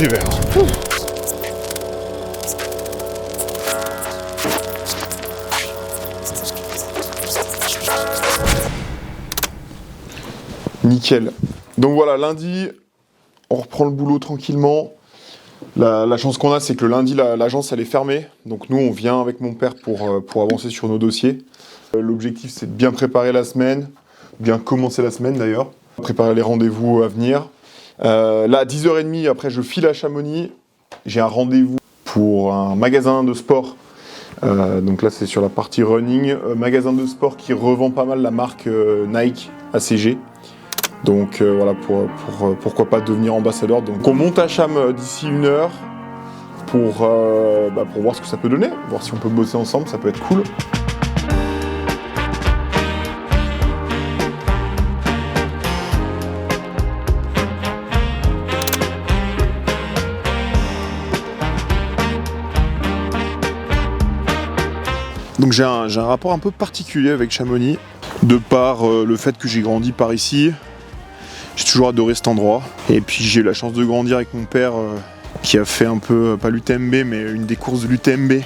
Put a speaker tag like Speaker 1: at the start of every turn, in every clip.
Speaker 1: sévère. Nickel. Donc voilà, lundi, on reprend le boulot tranquillement. La chance qu'on a, c'est que le lundi, l'agence, elle est fermée. Donc nous, on vient avec mon père pour avancer sur nos dossiers. L'objectif, c'est de bien préparer la semaine, bien commencer la semaine d'ailleurs, préparer les rendez-vous à venir. Là, à 10h30, après, je file à Chamonix. J'ai un rendez-vous pour un magasin de sport. Donc là, c'est sur la partie running. Magasin de sport qui revend pas mal la marque Nike ACG. Donc voilà, pourquoi pas devenir ambassadeur. Donc on monte à Cham d'ici 1 heure pour voir ce que ça peut donner, voir si on peut bosser ensemble, ça peut être cool. Donc j'ai un rapport un peu particulier avec Chamonix, de par le fait que j'ai grandi par ici. J'ai toujours adoré cet endroit. Et puis j'ai eu la chance de grandir avec mon père qui a fait un peu, pas l'UTMB, mais une des courses de l'UTMB.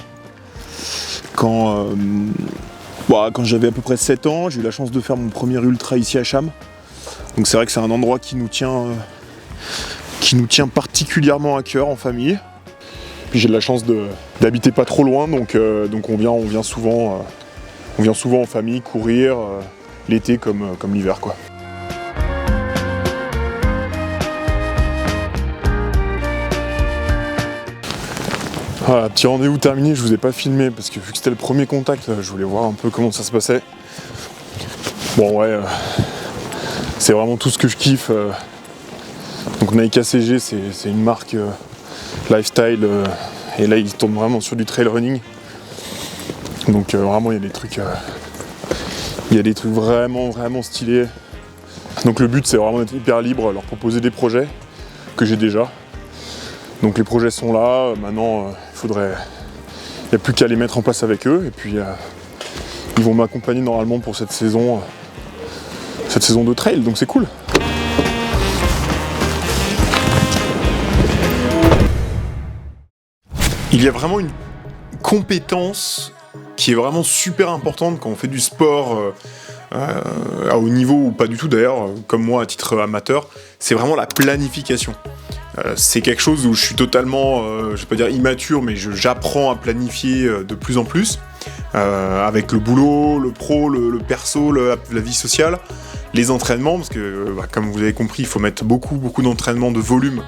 Speaker 1: Quand j'avais à peu près 7 ans, j'ai eu la chance de faire mon premier ultra ici à Cham. Donc c'est vrai que c'est un endroit qui nous tient particulièrement à cœur en famille. Puis j'ai de la chance d'habiter pas trop loin, donc on vient souvent en famille courir l'été comme l'hiver quoi. Voilà, petit rendez-vous terminé, je vous ai pas filmé parce que vu que c'était le premier contact, je voulais voir un peu comment ça se passait. Bon ouais, c'est vraiment tout ce que je kiffe. Donc Nike ACG, c'est une marque lifestyle et là ils tournent vraiment sur du trail running. Donc vraiment il y a des trucs vraiment stylés. Donc le but c'est vraiment d'être hyper libre, leur proposer des projets que j'ai déjà. Donc les projets sont là, maintenant il n'y a plus qu'à les mettre en place avec eux et puis ils vont m'accompagner normalement pour cette saison de trail, donc c'est cool. Il y a vraiment une compétence qui est vraiment super importante quand on fait du sport à haut niveau ou pas du tout d'ailleurs, comme moi à titre amateur, c'est vraiment la planification. C'est quelque chose où je suis totalement, je vais pas dire immature, mais j'apprends à planifier de plus en plus, avec le boulot, le pro, le perso, la vie sociale, les entraînements, parce que comme vous avez compris, il faut mettre beaucoup d'entraînements de volume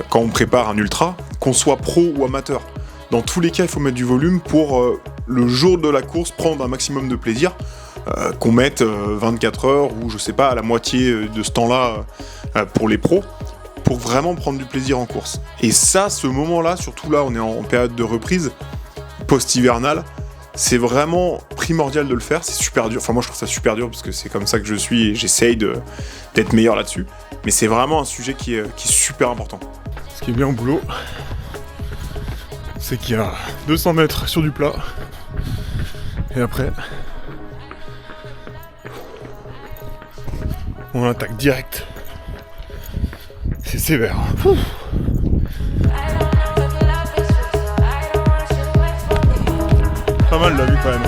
Speaker 1: quand on prépare un ultra, qu'on soit pro ou amateur. Dans tous les cas, il faut mettre du volume pour le jour de la course prendre un maximum de plaisir, qu'on mette 24 heures ou je sais pas, à la moitié de ce temps-là pour les pros, pour vraiment prendre du plaisir en course. Et ça, ce moment-là, surtout là, on est en période de reprise post-hivernale, c'est vraiment primordial de le faire, c'est super dur. Enfin, moi, je trouve ça super dur parce que c'est comme ça que je suis et j'essaye d'être meilleur là-dessus. Mais c'est vraiment un sujet qui est super important. Ce qui est bien au boulot, c'est qu'il y a 200 mètres sur du plat. Et après, on attaque direct. C'est sévère. Pas mal la vue quand même.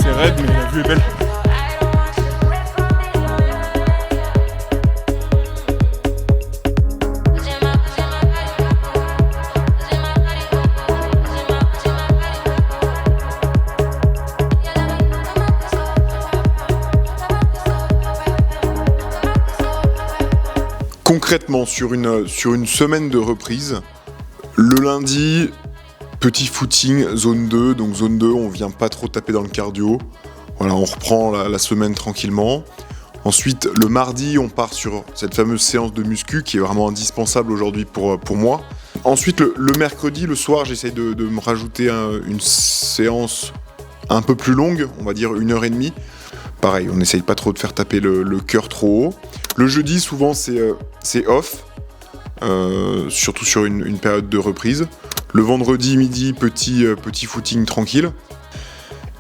Speaker 1: C'est raide mais la vue est belle. Concrètement, sur une semaine de reprise, le lundi, petit footing, zone 2. Donc zone 2, on vient pas trop taper dans le cardio. Voilà, on reprend la semaine tranquillement. Ensuite, le mardi, on part sur cette fameuse séance de muscu qui est vraiment indispensable aujourd'hui pour moi. Ensuite, le mercredi, le soir, j'essaye de me rajouter une séance un peu plus longue, on va dire 1h30. Pareil, on n'essaye pas trop de faire taper le cœur trop haut. Le jeudi, souvent, c'est off, surtout sur une période de reprise. Le vendredi, midi, petit footing tranquille.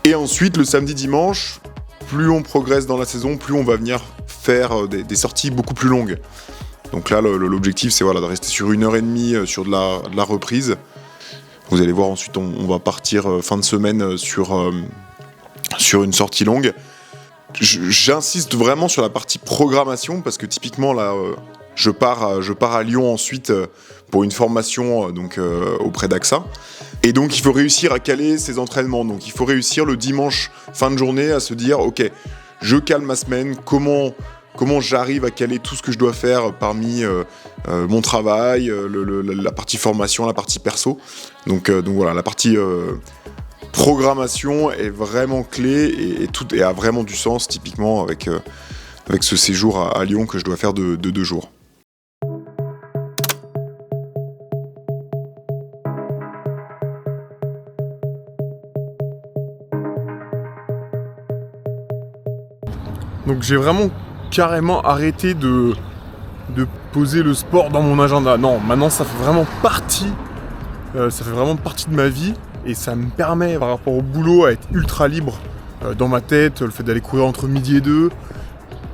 Speaker 1: Et ensuite, le samedi, dimanche, plus on progresse dans la saison, plus on va venir faire des sorties beaucoup plus longues. Donc là, l'objectif, c'est de rester sur 1h30 sur de la reprise. Vous allez voir, ensuite, on va partir fin de semaine sur une sortie longue. J'insiste vraiment sur la partie programmation, parce que typiquement, là, je pars à Lyon ensuite pour une formation auprès d'AXA. Et donc, il faut réussir à caler ses entraînements. Donc, il faut réussir le dimanche, fin de journée, à se dire, OK, je cale ma semaine, comment j'arrive à caler tout ce que je dois faire parmi mon travail, la partie formation, la partie perso. Donc voilà, la partie programmation est vraiment clé et tout et a vraiment du sens, typiquement avec ce séjour à Lyon que je dois faire de 2 jours.
Speaker 2: Donc j'ai vraiment carrément arrêté de poser le sport dans mon agenda. Non, maintenant ça fait vraiment partie de ma vie et ça me permet par rapport au boulot à être ultra libre dans ma tête, le fait d'aller courir entre midi et 2.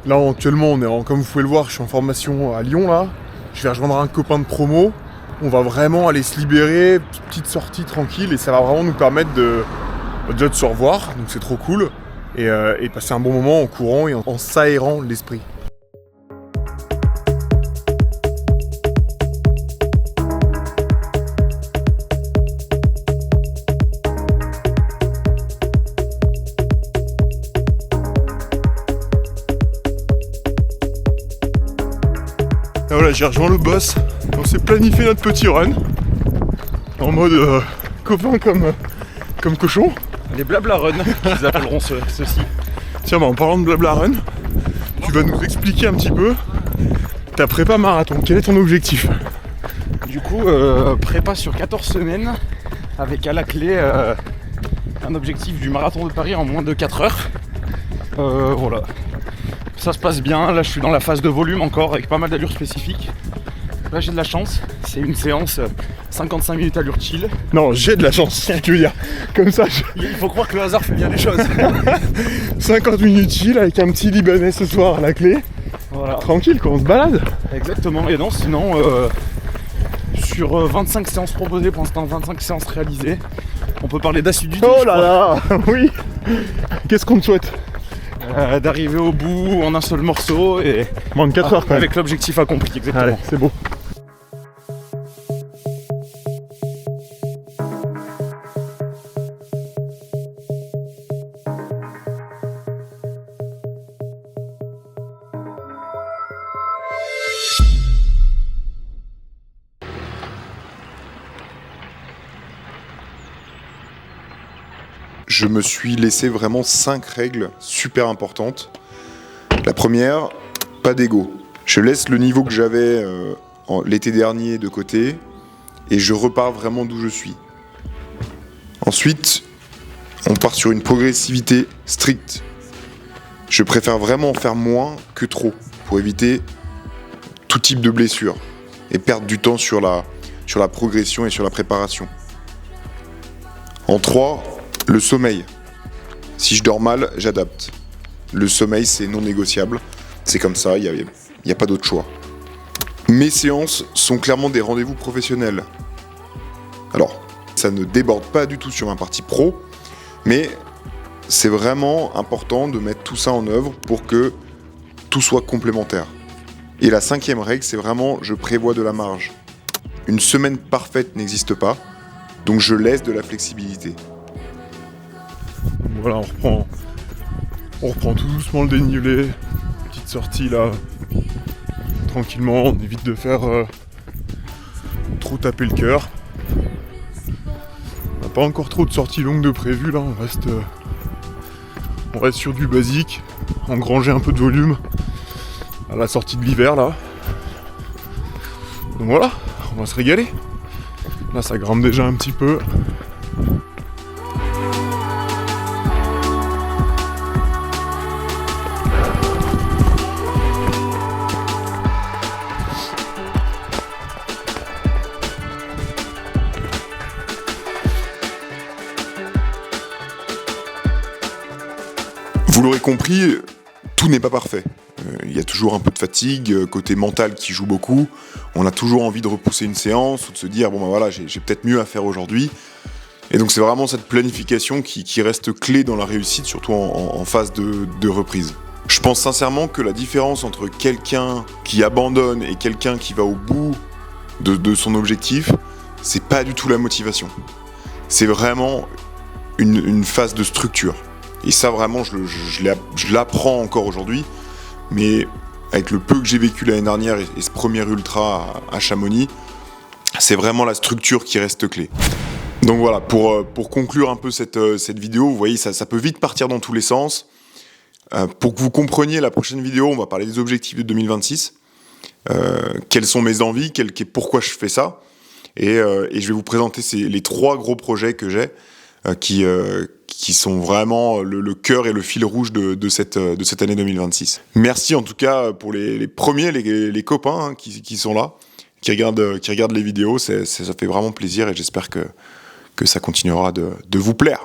Speaker 2: Là actuellement comme vous pouvez le voir, je suis en formation à Lyon là. Je vais rejoindre un copain de promo. On va vraiment aller se libérer, petite sortie tranquille et ça va vraiment nous permettre déjà de se revoir, donc c'est trop cool. Et passer un bon moment en courant et en s'aérant l'esprit. Et voilà, j'ai rejoint le boss. On s'est planifié notre petit run en mode copain comme cochon.
Speaker 3: Les blabla run, qu'ils appelleront ceci.
Speaker 2: Tiens, en parlant de blabla run, tu vas nous expliquer un petit peu ta prépa marathon. Quel est ton objectif?
Speaker 3: Du coup, prépa sur 14 semaines, avec à la clé un objectif du marathon de Paris en moins de 4 heures. Voilà. Ça se passe bien, là je suis dans la phase de volume encore, avec pas mal d'allures spécifiques. Là j'ai de la chance, c'est une séance 55 minutes allure chill.
Speaker 2: Non, j'ai de la chance, tu veux dire. Comme ça,
Speaker 3: Il faut croire que le hasard fait bien les choses.
Speaker 2: 50 minutes chill avec un petit Libanais ce soir à la clé.
Speaker 3: Voilà.
Speaker 2: Tranquille, quoi, on se balade.
Speaker 3: Exactement, et non, sinon, sur 25 séances proposées, pour l'instant 25 séances réalisées, on peut parler d'assiduité.
Speaker 2: Oh là là, oui. Qu'est-ce qu'on te souhaite?
Speaker 3: D'arriver au bout en un seul morceau et
Speaker 2: moins de 4 heures quand même.
Speaker 3: avec l'objectif accompli, exactement.
Speaker 2: Allez, c'est beau.
Speaker 1: Je me suis laissé vraiment 5 règles super importantes. La première, pas d'ego. Je laisse le niveau que j'avais l'été dernier de côté et je repars vraiment d'où je suis. Ensuite, on part sur une progressivité stricte. Je préfère vraiment en faire moins que trop pour éviter tout type de blessure et perdre du temps sur la progression et sur la préparation. En 3, le sommeil. Si je dors mal, j'adapte. Le sommeil, c'est non négociable. C'est comme ça, il n'y a pas d'autre choix. Mes séances sont clairement des rendez-vous professionnels. Alors, ça ne déborde pas du tout sur ma partie pro, mais c'est vraiment important de mettre tout ça en œuvre pour que tout soit complémentaire. Et la 5e règle, c'est vraiment, je prévois de la marge. Une semaine parfaite n'existe pas, donc je laisse de la flexibilité.
Speaker 2: Voilà, on reprend tout doucement le dénivelé. Petite sortie là. Tranquillement, on évite de faire trop taper le cœur. On n'a pas encore trop de sorties longues de prévues là, on reste sur du basique, engranger un peu de volume à la sortie de l'hiver là. Donc voilà, on va se régaler. Là ça grimpe déjà un petit peu.
Speaker 1: Vous l'aurez compris, tout n'est pas parfait. Il y a toujours un peu de fatigue, côté mental qui joue beaucoup. On a toujours envie de repousser une séance ou de se dire bon ben voilà, j'ai peut-être mieux à faire aujourd'hui. Et donc c'est vraiment cette planification qui reste clé dans la réussite, surtout en phase de reprise. Je pense sincèrement que la différence entre quelqu'un qui abandonne et quelqu'un qui va au bout de son objectif, c'est pas du tout la motivation. C'est vraiment une phase de structure. Et ça vraiment, je l'apprends encore aujourd'hui, mais avec le peu que j'ai vécu l'année dernière et ce premier ultra à Chamonix, c'est vraiment la structure qui reste clé. Donc voilà, pour conclure un peu cette vidéo, vous voyez, ça peut vite partir dans tous les sens. Pour que vous compreniez la prochaine vidéo, on va parler des objectifs de 2026. Quelles sont mes envies, pourquoi je fais ça. Et je vais vous présenter les 3 gros projets que j'ai qui sont vraiment le cœur et le fil rouge de cette année 2026. Merci en tout cas pour les premiers, les copains hein, qui sont là, qui regardent les vidéos. Ça fait vraiment plaisir et j'espère que ça continuera de vous plaire.